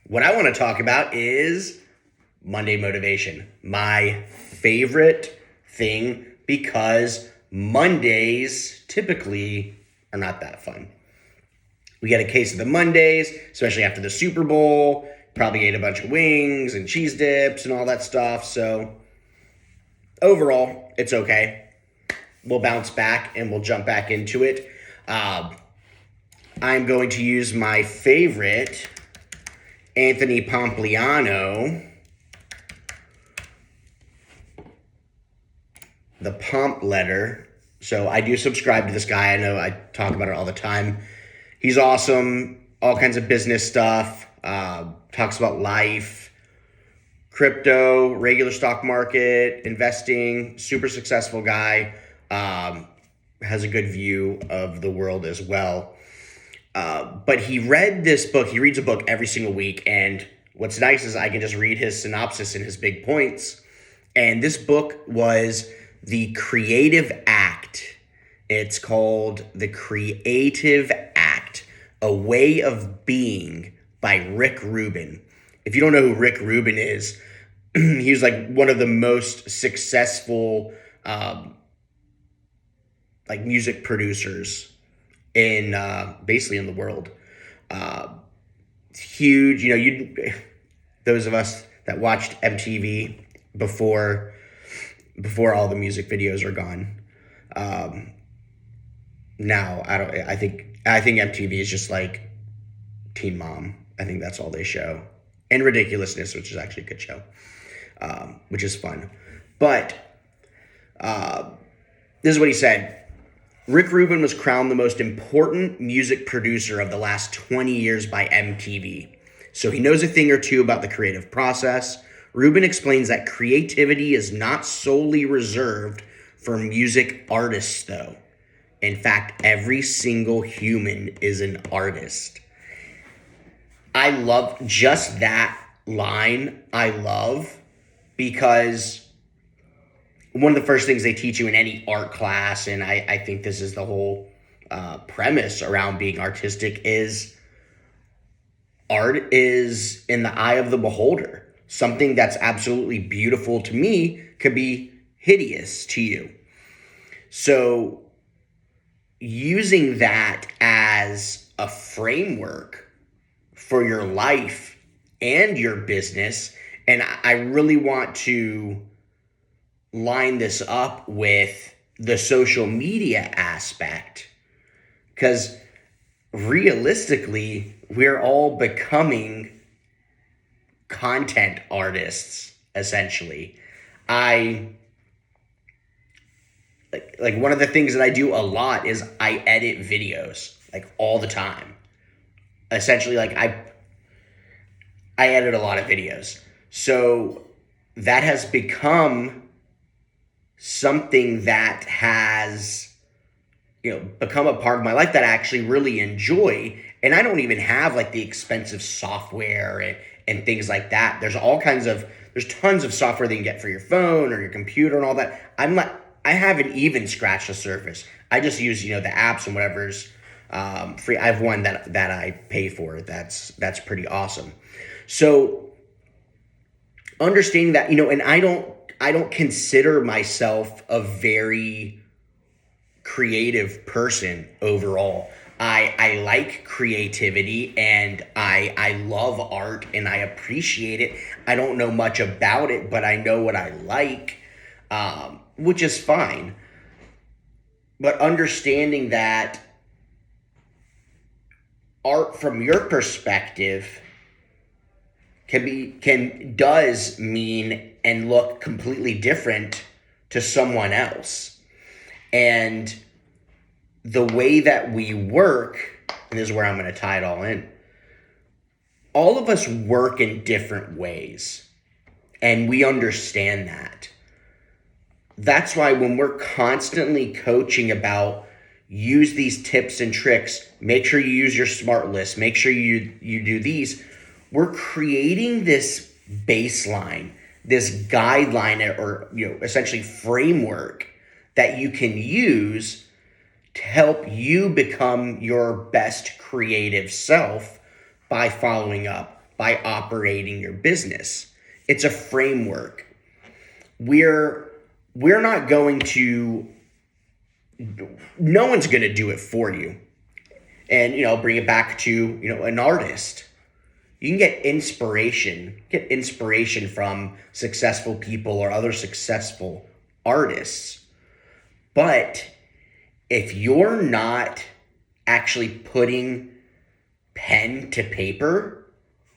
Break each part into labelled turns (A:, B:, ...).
A: What I want to talk about is Monday motivation. My favorite thing because Mondays typically are not that fun. We get a case of the Mondays, especially after the Super Bowl. Probably ate a bunch of wings and cheese dips and all that stuff. So overall, it's okay. We'll bounce back and we'll jump back into it. I'm going to use my favorite Anthony Pompliano, the Pomp Letter. So I do subscribe to this guy. I know I talk about it all the time. He's awesome. All kinds of business stuff. Talks about life, crypto, regular stock market, investing. Super successful guy. Has a good view of the world as well. But he read this book. He reads a book every single week. And what's nice is I can just read his synopsis and his big points. And this book was The Creative Act. It's called The Creative Act, A Way of Being by Rick Rubin. If you don't know who Rick Rubin is, he's like one of the most successful music producers in basically in the world. Huge, those of us that watched MTV before all the music videos are gone. Now I think MTV is just like Teen Mom. I think that's all they show. And Ridiculousness, which is actually a good show, which is fun. But this is what he said. Rick Rubin was crowned the most important music producer of the last 20 years by MTV. So he knows a thing or two about the creative process. Rubin explains that creativity is not solely reserved for music artists, though. In fact, every single human is an artist. I love just that line. I love because one of the first things they teach you in any art class, and I think this is the whole premise around being artistic, is art is in the eye of the beholder. Something that's absolutely beautiful to me could be hideous to you. So using that as a framework for your life and your business, and I really want to line this up with the social media aspect, because realistically, we're all becoming content artists, essentially. I like one of the things that I do a lot is I edit videos like all the time. Essentially, like I edit a lot of videos. So that has become something that has, become a part of my life that I actually really enjoy. And I don't even have like the expensive software and things like that. There's tons of software that you can get for your phone or your computer and all that. I haven't even scratched the surface. I just use, the apps and whatever's free. I have one that I pay for. That's pretty awesome. So understanding that, and I don't consider myself a very creative person overall. I like creativity and I love art and I appreciate it. I don't know much about it, but I know what I like, which is fine. But understanding that art from your perspective does mean and look completely different to someone else. And the way that we work, and this is where I'm going to tie it all in, all of us work in different ways. And we understand that. That's why when we're constantly coaching about use these tips and tricks, make sure you use your SMART list, make sure you do these, we're creating this baseline, this guideline, or essentially framework that you can use to help you become your best creative self by following up by operating your business. It's a framework. We're not going to, no one's going to do it for you. And, bring it back to, an artist. You can get inspiration from successful people or other successful artists. But if you're not actually putting pen to paper,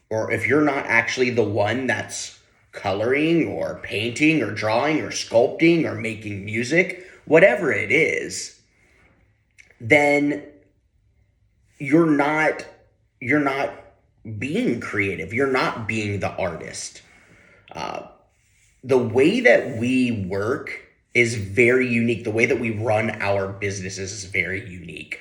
A: or if you're not actually the one that's coloring or painting or drawing or sculpting or making music, whatever it is, then you're not being creative. You're not being the artist. The way that we work is very unique. The way that we run our businesses is very unique.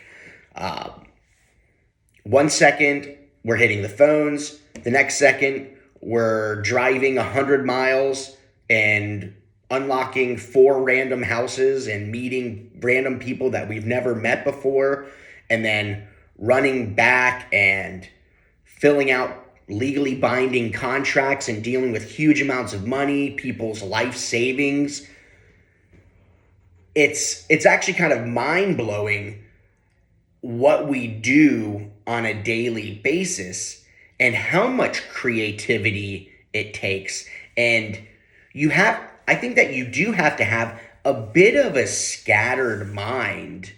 A: 1 second, we're hitting the phones. The next second, we're driving 100 miles and unlocking 4 random houses and meeting random people that we've never met before, and then running back and filling out legally binding contracts and dealing with huge amounts of money, people's life savings. It's actually kind of mind-blowing what we do on a daily basis and how much creativity it takes. And I think that you do have to have a bit of a scattered mind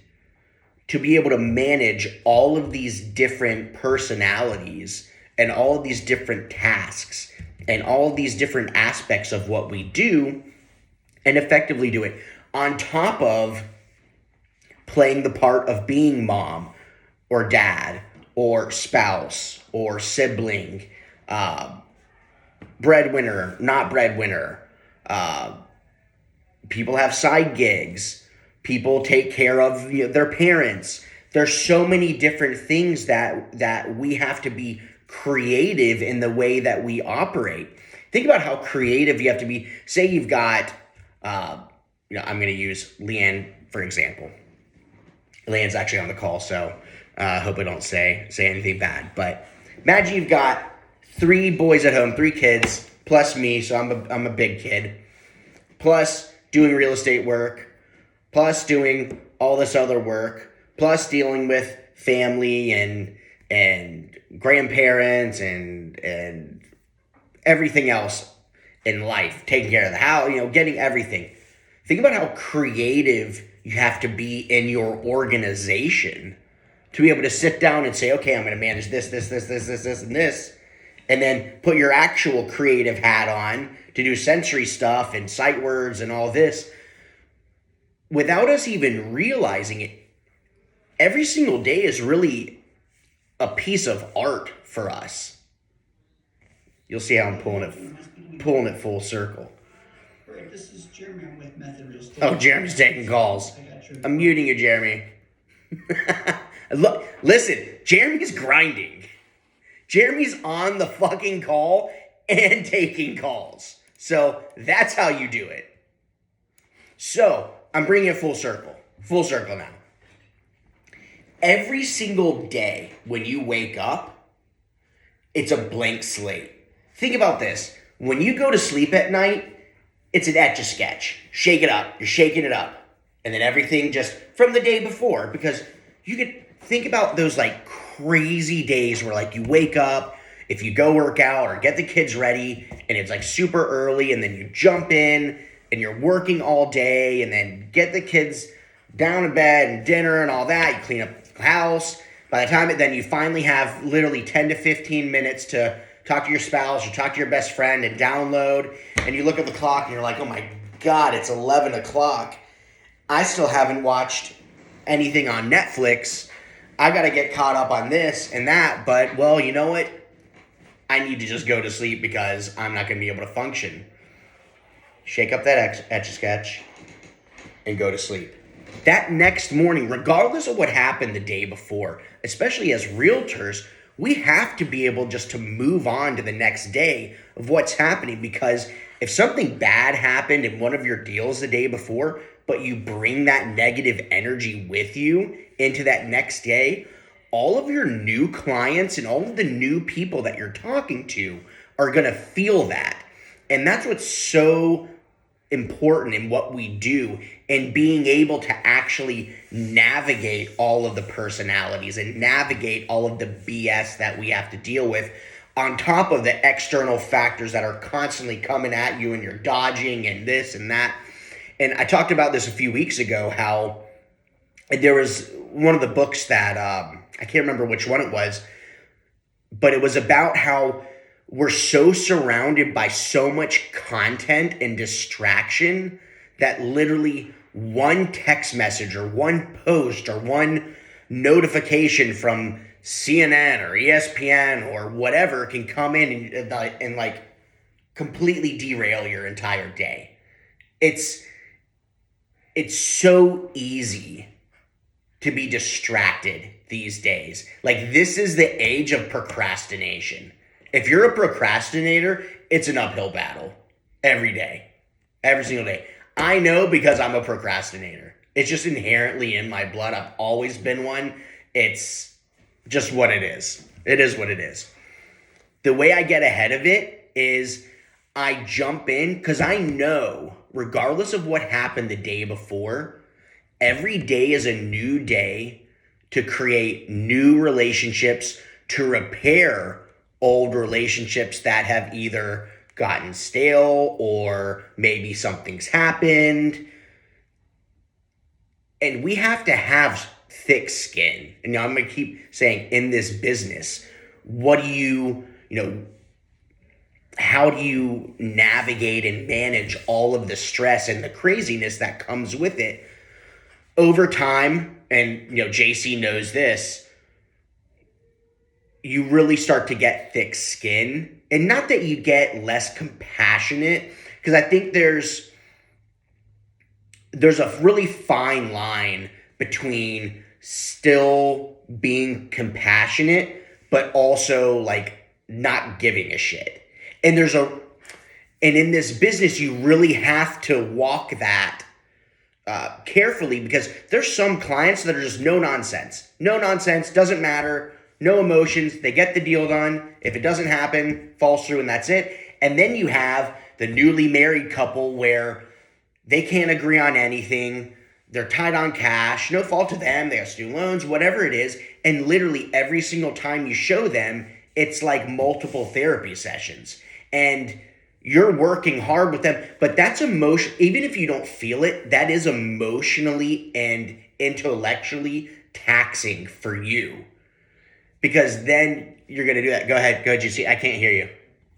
A: to be able to manage all of these different personalities and all of these different tasks and all of these different aspects of what we do and effectively do it, on top of playing the part of being mom or dad or spouse or sibling, breadwinner, not breadwinner. People have side gigs. People take care of their parents. There's so many different things that we have to be creative in the way that we operate. Think about how creative you have to be. Say you've got, I'm going to use Leanne for example. Leanne's actually on the call, so I hope I don't say anything bad. But imagine you've got 3 boys at home, 3 kids, plus me, so I'm a big kid, plus doing real estate work, plus doing all this other work, plus dealing with family and grandparents and everything else in life, taking care of the house, getting everything. Think about how creative you have to be in your organization to be able to sit down and say, okay, I'm going to manage this, and this, and then put your actual creative hat on to do sensory stuff and sight words and all this. Without us even realizing it, every single day is really a piece of art for us. You'll see how I'm pulling it full circle.
B: All right, this is Jeremy. I'm with Method Real Estate.
A: Oh, Jeremy's taking calls. I'm muting you, Jeremy. Look, listen, Jeremy's grinding. Jeremy's on the fucking call and taking calls. So that's how you do it. So I'm bringing it full circle now. Every single day when you wake up, it's a blank slate. Think about this. When you go to sleep at night, it's an Etch-a-Sketch. Shake it up. You're shaking it up. And then everything just from the day before, because you could think about those like crazy days where like you wake up, if you go work out or get the kids ready and it's like super early, and then you jump in and you're working all day and then get the kids down to bed and dinner and all that. You clean up the house. By the time then you finally have literally 10 to 15 minutes to talk to your spouse or talk to your best friend and download, and you look at the clock and you're like, oh my God, it's 11 o'clock. I still haven't watched anything on Netflix. I got to get caught up on this and that, but well, you know what? I need to just go to sleep because I'm not going to be able to function. Shake up that Etch-a-Sketch and go to sleep. That next morning, regardless of what happened the day before, especially as realtors, we have to be able just to move on to the next day of what's happening, because if something bad happened in one of your deals the day before, but you bring that negative energy with you into that next day, all of your new clients and all of the new people that you're talking to are going to feel that. And that's what's so important in what we do, and being able to actually navigate all of the personalities and navigate all of the BS that we have to deal with, on top of the external factors that are constantly coming at you and you're dodging and this and that. And I talked about this a few weeks ago, how there was one of the books that I can't remember which one it was, but it was about how we're so surrounded by so much content and distraction that literally one text message or one post or one notification from CNN or ESPN or whatever can come in and like completely derail your entire day. It's so easy to be distracted these days. Like, this is the age of procrastination. If you're a procrastinator, it's an uphill battle every day, every single day. I know, because I'm a procrastinator. It's just inherently in my blood. I've always been one. It's just what it is. It is what it is. The way I get ahead of it is I jump in, because I know, regardless of what happened the day before, every day is a new day to create new relationships, to repair old relationships that have either gotten stale or maybe something's happened. And we have to have thick skin. And I'm going to keep saying, in this business, how do you navigate and manage all of the stress and the craziness that comes with it over time? And, JC knows this. You really start to get thick skin, and not that you get less compassionate, because I think there's a really fine line between still being compassionate but also like not giving a shit. And in this business, you really have to walk that carefully, because there's some clients that are just no nonsense, doesn't matter. No emotions. They get the deal done. If it doesn't happen, falls through, and that's it. And then you have the newly married couple where they can't agree on anything. They're tight on cash. No fault to them. They have student loans, whatever it is. And literally every single time you show them, it's like multiple therapy sessions. And you're working hard with them. But that's emotion. Even if you don't feel it, that is emotionally and intellectually taxing for you. Because then you're going to do that. Go ahead, JC. I can't hear you.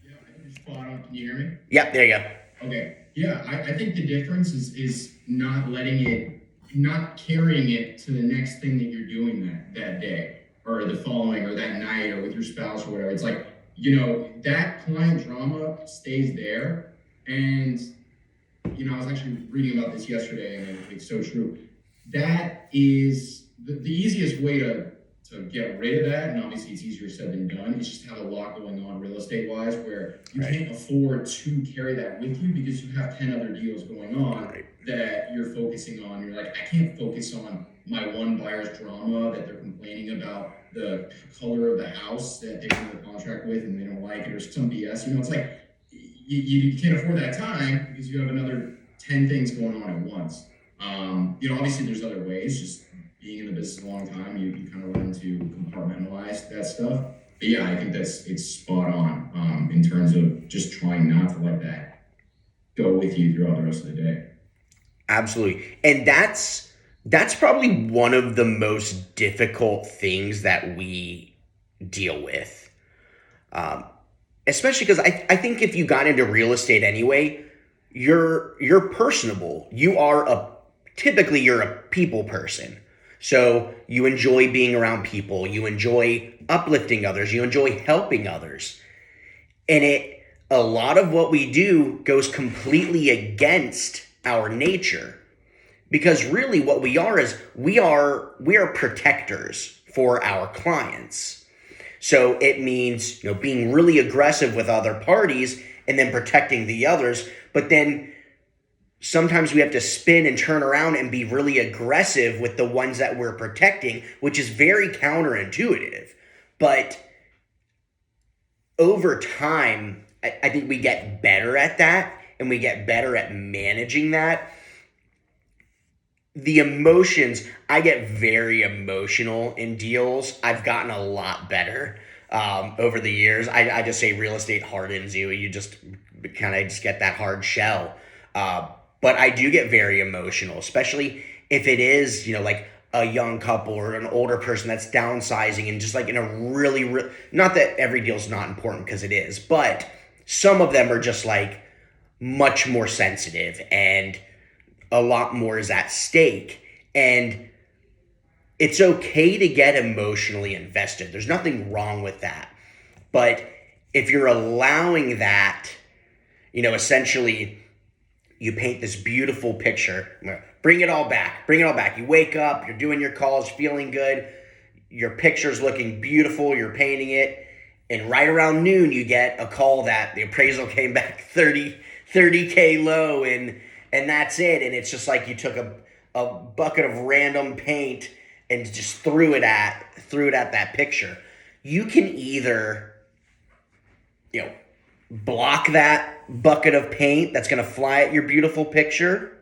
C: Yeah, I think you're spot on. Can you hear me?
A: Yep, there you go.
C: Okay. Yeah, I think the difference is not carrying it to the next thing that you're doing that day or the following or that night or with your spouse or whatever. It's like, that client drama stays there. And, I was actually reading about this yesterday, and it's so true. That is the easiest way to get rid of that, and obviously it's easier said than done. It's just have a lot going on real estate wise, where you can't afford to carry that with you, because you have 10 other deals going on that you're focusing on. You're like, I can't focus on my one buyer's drama that they're complaining about the color of the house that they went under contract with and they don't like it, or some BS. It's like you can't afford that time, because you have another 10 things going on at once. Obviously there's other ways. Just being in the business a long time, you kind of learn to compartmentalize that stuff. But yeah, I think it's spot on in terms of just trying not to let that go with you throughout the rest of the day.
A: Absolutely. And that's probably one of the most difficult things that we deal with. Especially because I think if you got into real estate anyway, you're personable. Typically you're a people person. So you enjoy being around people. You enjoy uplifting others. You enjoy helping others. And a lot of what we do goes completely against our nature. Because really what we are is we are protectors for our clients. So it means, being really aggressive with other parties and then protecting the others. But then sometimes we have to spin and turn around and be really aggressive with the ones that we're protecting, which is very counterintuitive. But over time, I think we get better at that, and we get better at managing that. The emotions, I get very emotional in deals. I've gotten a lot better over the years. I just say real estate hardens you. You just kind of just get that hard shell. But I do get very emotional, especially if it is, like a young couple or an older person that's downsizing, and just like in a really, not that every deal's not important, because it is, but some of them are just like much more sensitive, and a lot more is at stake. And it's okay to get emotionally invested. There's nothing wrong with that. But if you're allowing that, essentially you paint this beautiful picture, bring it all back. You wake up, you're doing your calls, feeling good, your picture's looking beautiful, you're painting it, and right around noon you get a call that the appraisal came back 30K low, and that's it. And it's just like you took a bucket of random paint and just threw it at that picture. You can either, block that bucket of paint that's going to fly at your beautiful picture,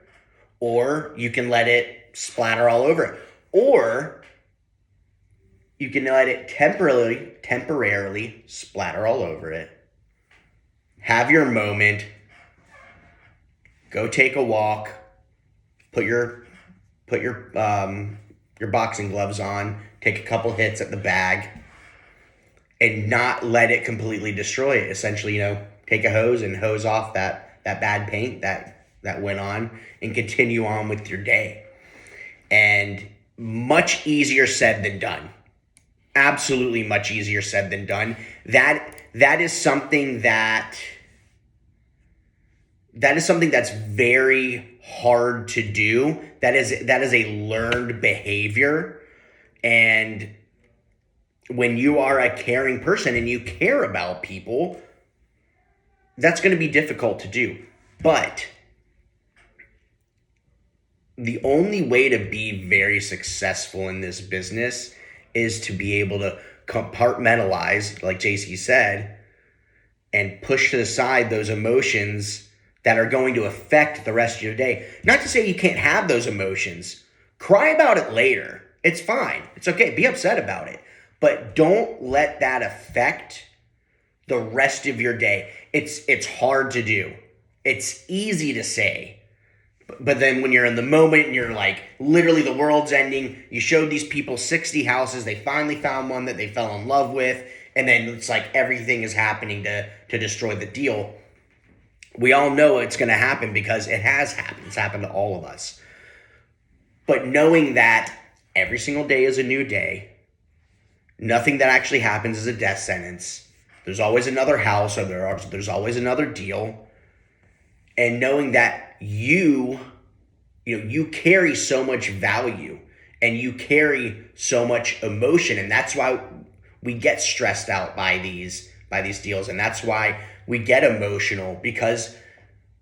A: or you can let it splatter all over it, or you can let it temporarily splatter all over it. Have your moment. Go take a walk. Put your boxing gloves on. Take a couple hits at the bag, and not let it completely destroy it. Essentially, take a hose and hose off that bad paint that went on, and continue on with your day. And much easier said than done. Absolutely much easier said than done. That is something that's very hard to do. That is a learned behavior. And when you are a caring person and you care about people, that's going to be difficult to do. But the only way to be very successful in this business is to be able to compartmentalize, like JC said, and push to the side those emotions that are going to affect the rest of your day. Not to say you can't have those emotions. Cry about it later. It's fine. It's okay. Be upset about it. But don't let that affect the rest of your day. It's hard to do. It's easy to say. But then when you're in the moment and you're like, literally the world's ending, you showed these people 60 houses, they finally found one that they fell in love with, and then it's like everything is happening to destroy the deal. We all know it's going to happen, because it has happened. It's happened to all of us. But knowing that every single day is a new day, nothing that actually happens is a death sentence. There's always another house, or there's always another deal. And knowing that you carry so much value, and you carry so much emotion, and that's why we get stressed out by these deals, and that's why we get emotional, because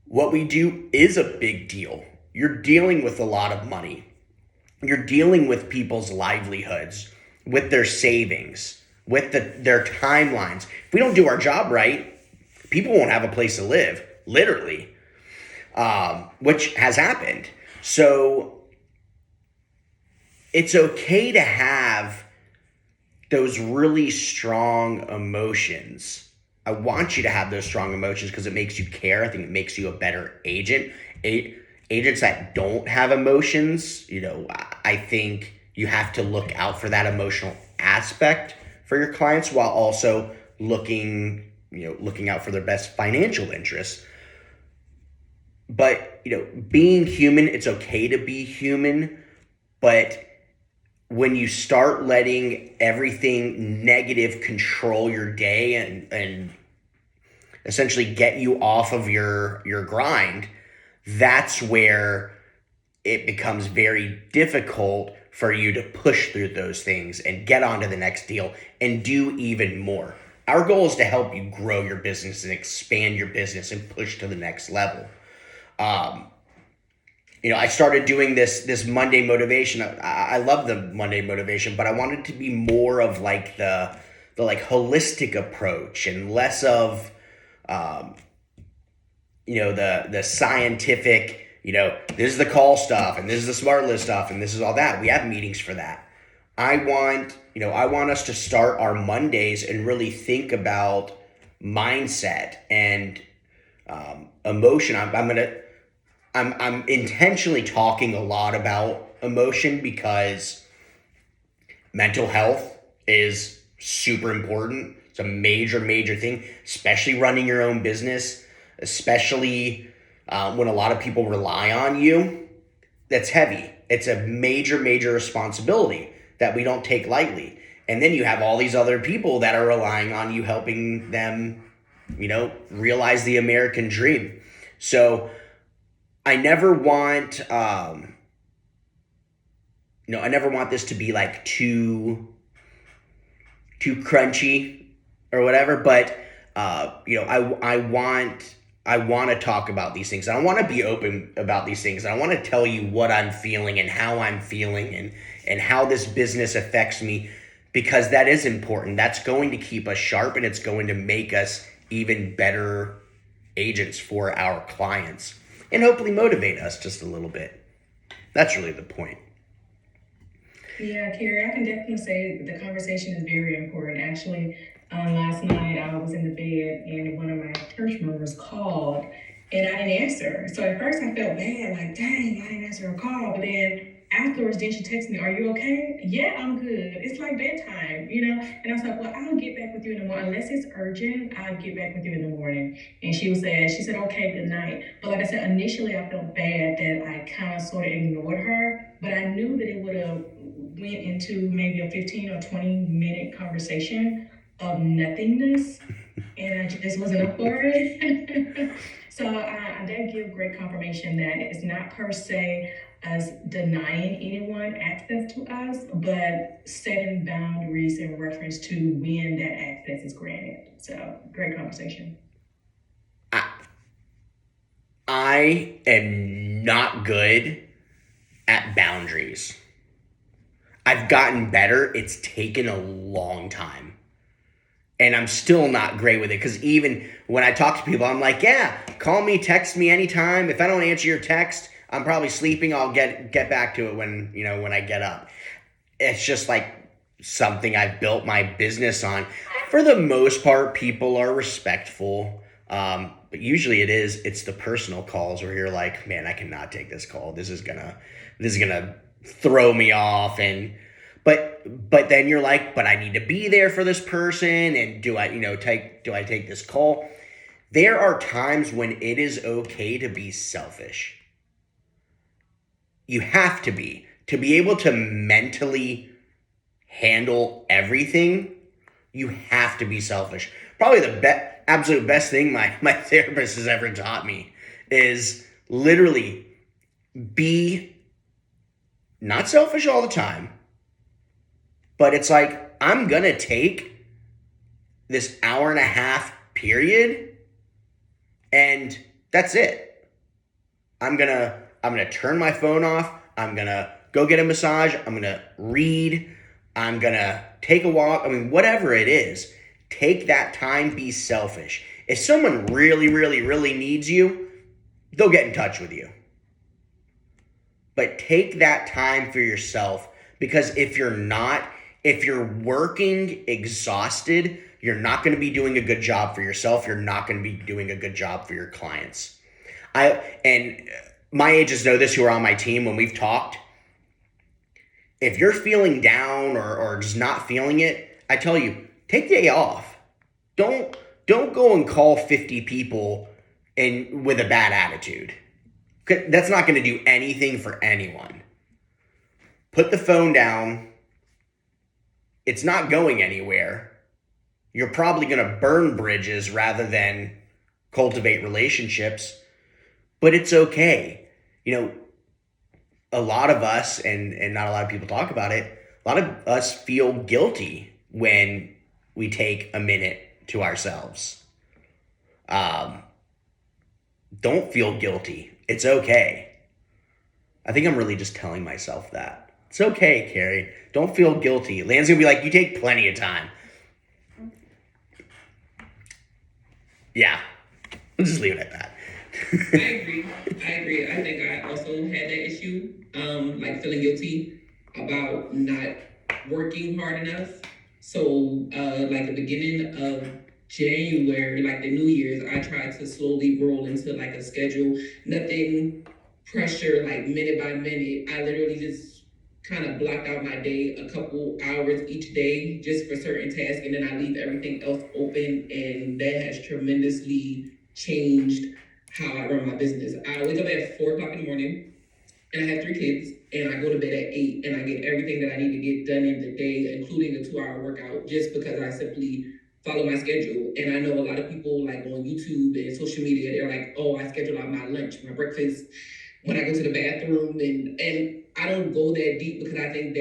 A: what we do is a big deal. You're dealing with a lot of money. You're dealing with people's livelihoods, with their savings, with their timelines. If we don't do our job right, people won't have a place to live, literally, which has happened. So it's okay to have those really strong emotions. I want you to have those strong emotions because it makes you care. I think it makes you a better agent. Agents that don't have emotions, I think you have to look out for that emotional aspect for your clients, while also looking out for their best financial interests. But, being human, it's okay to be human, but when you start letting everything negative control your day and essentially get you off of your grind, that's where it becomes very difficult for you to push through those things and get on to the next deal and do even more. Our goal is to help you grow your business and expand your business and push to the next level. I started doing this Monday motivation. I love the Monday motivation, but I wanted to be more of like the like holistic approach and less of um, the scientific. This is the call stuff and this is the smart list stuff and this is all that. We have meetings for that. I want us to start our Mondays and really think about mindset and emotion. I'm intentionally talking a lot about emotion because mental health is super important. It's a major, major thing, especially running your own business, especially when a lot of people rely on you. That's heavy. It's a major, major responsibility that we don't take lightly. And then you have all these other people that are relying on you, helping them, realize the American dream. So I never want, I never want this to be like too crunchy or whatever. But I want to talk about these things. I want to be open about these things. I want to tell you what I'm feeling and how I'm feeling and how this business affects me because that is important. That's going to keep us sharp and it's going to make us even better agents for our clients and hopefully motivate us just a little bit. That's really the point.
D: Yeah, Carrie, I can definitely say the conversation is very important. Actually, last night I was in the bed and one of my church members called and I didn't answer. So at first I felt bad, like, dang, I didn't answer her call. But then afterwards, then she texted me, are you okay? Yeah, I'm good. It's like bedtime, you know? And I was like, well, I'll get back with you in the morning. Unless it's urgent, I'll get back with you in the morning. And she said, okay, good night. But like I said, initially I felt bad that I kind of sort of ignored her, but I knew that it would have went into maybe a 15 or 20-minute conversation of nothingness, and I just wasn't up for it. So I did give great confirmation that it's not per se us denying anyone access to us, but setting boundaries in reference to when that access is granted. So great conversation.
A: I, I am not good at boundaries. I've gotten better. It's taken a long time. And I'm still not great with it because even when I talk to people, I'm like, yeah, call me, text me anytime. If I don't answer your text, I'm probably sleeping. I'll get back to it when I get up. It's just like something I've built my business on. For the most part, people are respectful. But usually it's the personal calls where you're like, man, I cannot take this call. This is gonna throw me off. And but then you're like, but I need to be there for this person. And do I take this call? There are times when it is okay to be selfish. You have to be able to mentally handle everything. You have to be selfish. Probably the absolute best thing my therapist has ever taught me is literally be not selfish all the time, but it's like, I'm going to take this hour and a half period and that's it. I'm going to turn my phone off. I'm going to go get a massage. I'm going to read. I'm going to take a walk. I mean, whatever it is, take that time, be selfish. If someone really, really, really needs you, they'll get in touch with you. But take that time for yourself because if you're working exhausted, you're not going to be doing a good job for yourself. You're not going to be doing a good job for your clients. And my agents know this who are on my team when we've talked. If you're feeling down or just not feeling it, I tell you, take the day off. Don't go and call 50 people and with a bad attitude. That's not going to do anything for anyone. Put the phone down. It's not going anywhere. You're probably going to burn bridges rather than cultivate relationships, but it's okay. A lot of us, and not a lot of people talk about it, a lot of us feel guilty when we take a minute to ourselves. Don't feel guilty. It's okay. I think I'm really just telling myself that. It's okay, Carrie. Don't feel guilty. Land's gonna be like, you take plenty of time. Yeah. We'll just leave it at that.
E: I agree. I agree. I think I also had that issue, like feeling guilty about not working hard enough. So, like the beginning of January, like the New Year's, I tried to slowly roll into like a schedule. Nothing pressure, like minute by minute. I literally just kind of blocked out my day, a couple hours each day, just for certain tasks, and then I leave everything else open, and that has tremendously changed how I run my business. I wake up at 4 o'clock in the morning, and I have 3 kids, and I go to bed at 8, and I get everything that I need to get done in the day, including a 2-hour workout, just because I simply follow my schedule. And I know a lot of people like on YouTube and social media, they're like, oh, I schedule out my lunch, my breakfast, when I go to the bathroom, and I don't go that deep because I think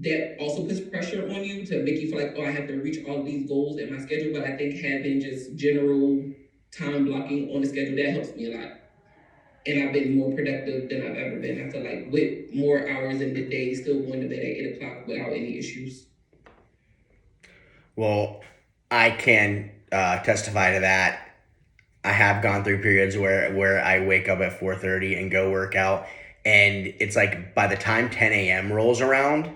E: that also puts pressure on you to make you feel like, oh, I have to reach all these goals in my schedule. But I think having just general time blocking on the schedule, that helps me a lot. And I've been more productive than I've ever been. I feel like with more hours in the day, still going to bed at 8 o'clock without any issues.
A: Well, I can testify to that. I have gone through periods where I wake up at 4:30 and go work out, and it's like by the time 10 a.m. rolls around,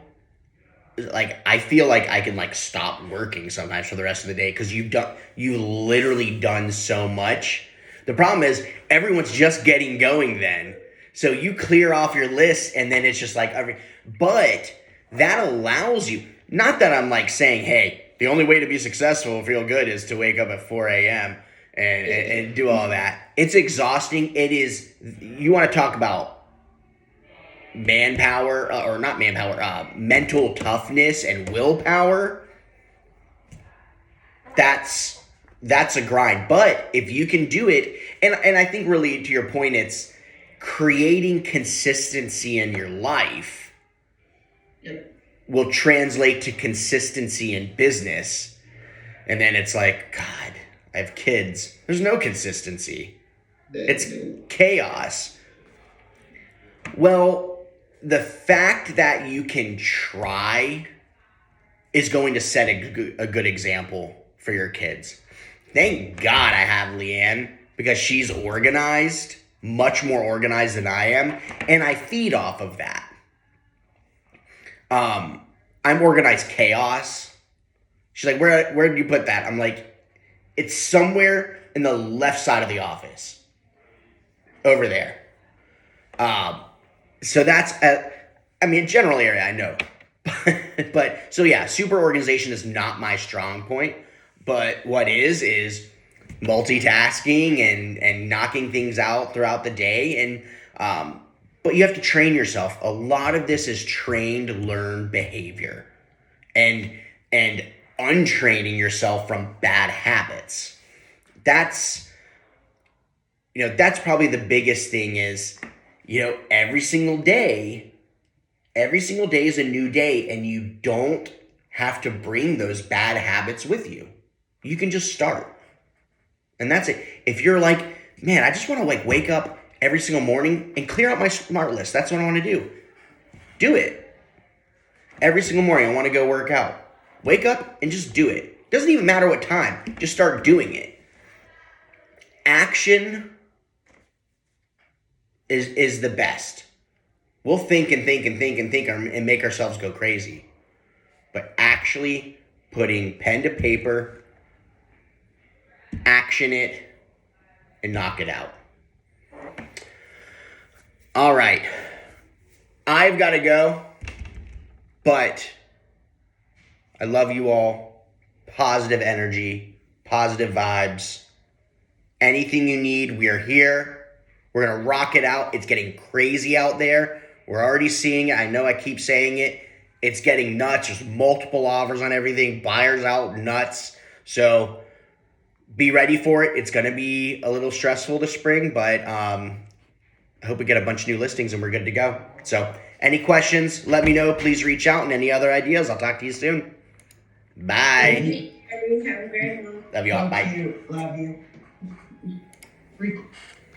A: like I feel like I can like stop working sometimes for the rest of the day because you've literally done so much. The problem is everyone's just getting going then, so you clear off your list and then it's just like but that allows you. Not that I'm like saying, hey, the only way to be successful and feel good is to wake up at 4 a.m. And do all that. It's exhausting. It is. You want to talk about manpower or not manpower, mental toughness and willpower. That's a grind. But if you can do it, and I think really to your point, it's creating consistency in your life.
E: Yep.
A: Will translate to consistency in business. And then it's like, God, I have kids. There's no consistency. It's chaos. Well, the fact that you can try is going to set a good example for your kids. Thank God I have Leanne because she's organized, much more organized than I am, and I feed off of that. I'm organized chaos. She's like, where did you put that? I'm like, it's somewhere in the left side of the office. Over there. So that's, general area, I know. But, so yeah, super organization is not my strong point. But what is multitasking and knocking things out throughout the day. And, but you have to train yourself. A lot of this is trained, learned behavior. And untraining yourself from bad habits. That's probably the biggest thing is, every single day is a new day, and you don't have to bring those bad habits with you. You can just start. And that's it. If you're like, man, I just want to like wake up every single morning and clear out my smart list. That's what I want to do. Do it. Every single morning I want to go work out. Wake up and just do it. Doesn't even matter what time. Just start doing it. Action is the best. We'll think and make ourselves go crazy. But actually putting pen to paper, action it, and knock it out. All right. I've got to go, but I love you all. Positive energy, positive vibes. Anything you need, we are here. We're going to rock it out. It's getting crazy out there. We're already seeing it. I know I keep saying it. It's getting nuts. There's multiple offers on everything. Buyers out nuts. So be ready for it. It's going to be a little stressful this spring, but I hope we get a bunch of new listings and we're good to go. So any questions, let me know. Please reach out, and any other ideas, I'll talk to you soon. Bye.
D: Have a great one.
A: Love you all. Bye.
B: Thank you. Love you.